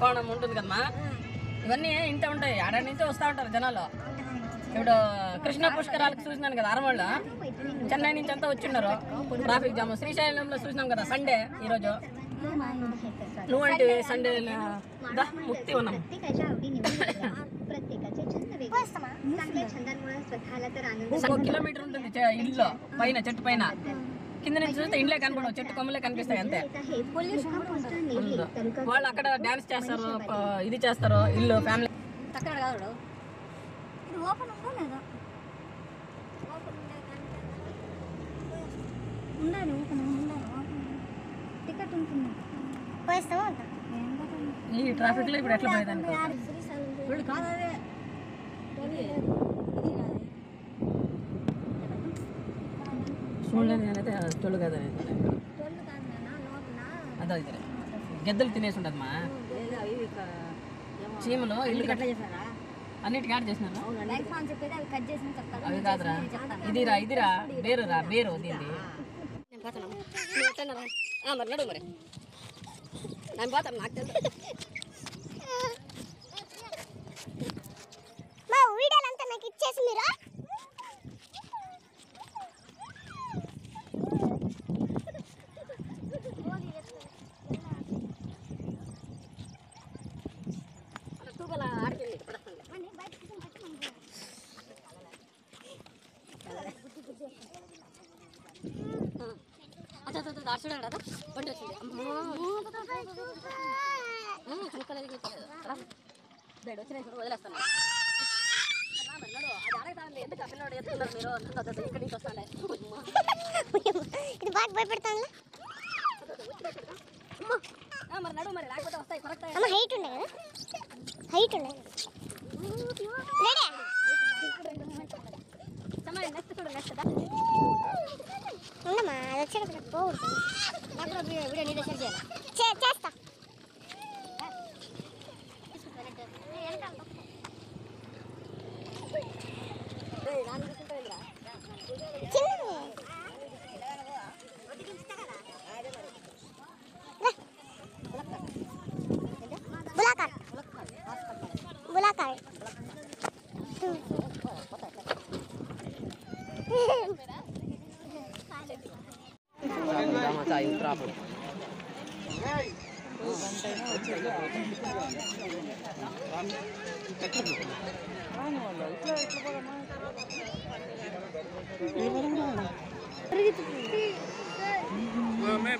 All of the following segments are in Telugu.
కోణం ఉంటుంది కదమ్మా, ఇవన్నీ ఇంటే ఉంటాయి. ఆడ నుంచి వస్తూ ఉంటారు జనాలు. ఇప్పుడు కృష్ణా పుష్కరాలకు చూసినాను కదా ఆరమళ్ళ, చెన్నై నుంచి అంతా వచ్చిన్నారు. Traffic jam. శ్రీశైలంలో చూసినాం కదా సండే. ఈరోజు నువ్వంటే సండే ముక్తి ఉన్నాం. 1 కిలోమీటర్ ఉంటుంది ఇల్లు పైన, చెట్టు పైన. కింద నుంచి చూస్తే ఇండ్లే కనపడవు, చెట్టు కొమ్మలే కనిపిస్తాయి అంతే. వాళ్ళు అక్కడ డాన్స్ చేస్తారు, ఇది చేస్తారు. ఇల్లు ఫ్యామిలీ ఈ ట్రాఫిక్ లో ఇప్పుడు ఎట్లా పోయేదానికి చూడలేదు నేనైతే. తొలి కదా అదే గెద్దలు తినేసి ఉంటుంది మా చీమలు. ఇల్లు అన్నిటికీ యాడ్ చేసినారు. అవి కాదురా, ఇదిరా బేరురా, బేరు దీన్ని. మరి నడు మరి నేను పోతాను. నాకు తెలుసు మా వీడియోలంతా నాకు ఇచ్చేసి మీరు చూడండి బండి వచ్చింది. బెడ్ వచ్చిన వదిలేస్తాను. ఎందుకు పిల్లడు ఎత్తున్నారు మీరు? ఇక్కడి నుంచి వస్తాను. ఇది బాగా భయపెడతాను. మరి నడు మరి, లేకపోతే వస్తాయి. కరెక్ట్ హైట్ ఉండే కదా, హైట్ ఉండే. నెక్స్ట్ చూడు, నెక్స్ట్ ఉండమ్మా, అది వచ్చేటప్పుడు పోకూడదు. వీడియో నీదే షేర్ చేయాలి. చేస్తా. బులాకార్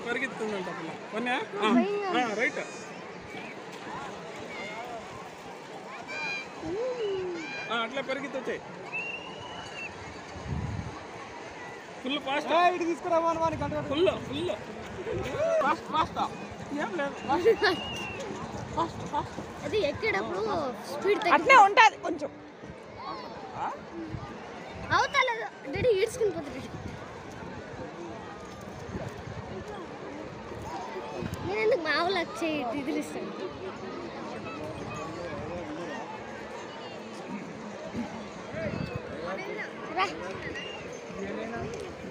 పరిగెత్తుందంట రైట్. అట్లా పరిగెత్తి వచ్చాయి. ఫుల్ ఫాస్ట్ తీసుకురామా. ఫుల్ ఫుల్ ఫాస్ట్ ఫాస్ట్ ఏం లేదు. అది ఎక్కేటప్పుడు స్పీడ్ అట్లే ఉంటుంది కొంచెం. అవుతాడు డాడీ ఈడ్చుకుని పోతాడు. నేను ఎందుకు మా ఊళ్ళో ఇదిలు ఇస్తాను.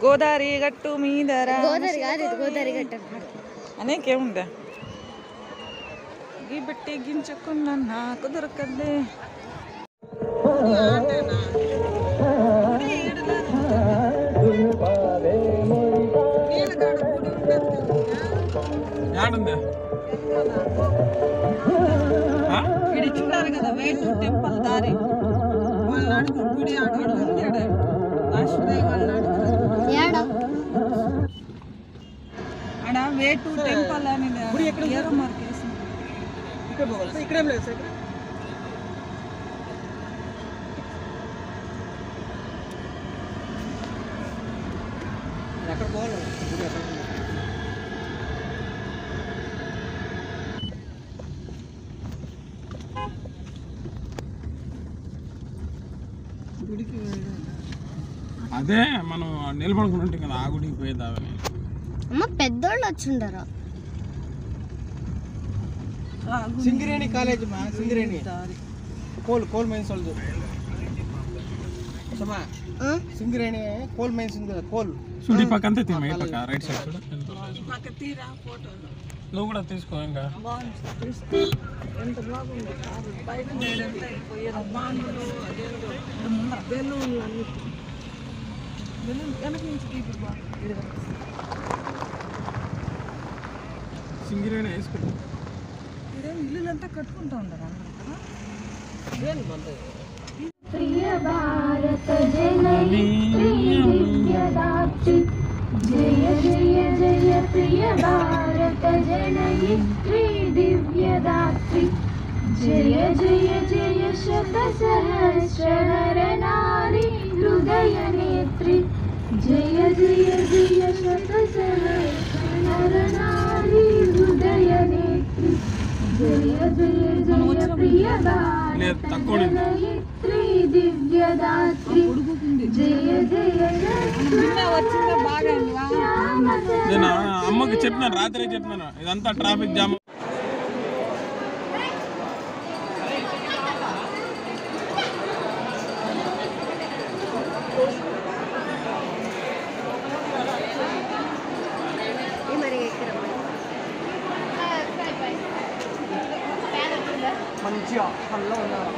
గోదావరి గట్టు మీద గోదావరి కాదు, ఇది గోదావరి గట్టు అనేకేముందా. గీ బట్టి గించుకున్నా నాకు దొరకద్దే. ఇచ్చున్నారు కదా వేటు టెంపుల్ దారి. వాళ్ళు అడుగు గుడి అడుగు ఆడ వేటు టెంపుల్ అని ఏరో మార్కేసి ఇక్కడేం లేదు సార్. ఎక్కడ పోవాలి? అదే మనం నిలబడుకుని ఉంటాం కదా, ఆ గుడికి పోయేదావని. అమ్మ పెద్దోళ్ళు వచ్చిండారు. సింగరేణి కాలేజ్ మా సింగరేణి కోల్ మైన్స్ వాళ్ళు. సింగరేణి కోల్ మైన్స్ ఉంది కదా కోల్ చూడు ఈ పక్క అంతే తీమ ఈ పక్క రైట్ సైడ్ చూడు పక్క తీరా ఫోటోలు నువ్వు కూడా తీసుకో ఇంకా బాగుంది ఎంత బాగుంది కారు బయట నేడంతా పోయేది బాంబులు అదేంటో బెలూన్లు అన్ని బెలూన్ వెనక నుంచి తీపి బాగుంది సింగరేణి వేసుకుంటా ఇదేం ఇల్లులంతా కట్టుకుంటూ ఉంటారు అందరూ కదా प्रिय भारत जननी प्रियदात्री जय जय जय प्रिय भारत जननी दिव्यदात्री जय जय जय शत सहस्र नर नारी हृदय नेत्री जय जय जय शत सहस्र नर नारी हृदय नेत्री जय जय जय प्रिय भारत जननी दिव्यदात्री जय जय వచ్చిందా బాగా నేను అమ్మకి చెప్పినాను రాత్రే చెప్పినాను ఇదంతా ట్రాఫిక్ జామ్ మంచిగా కళ్ళ ఉన్నారు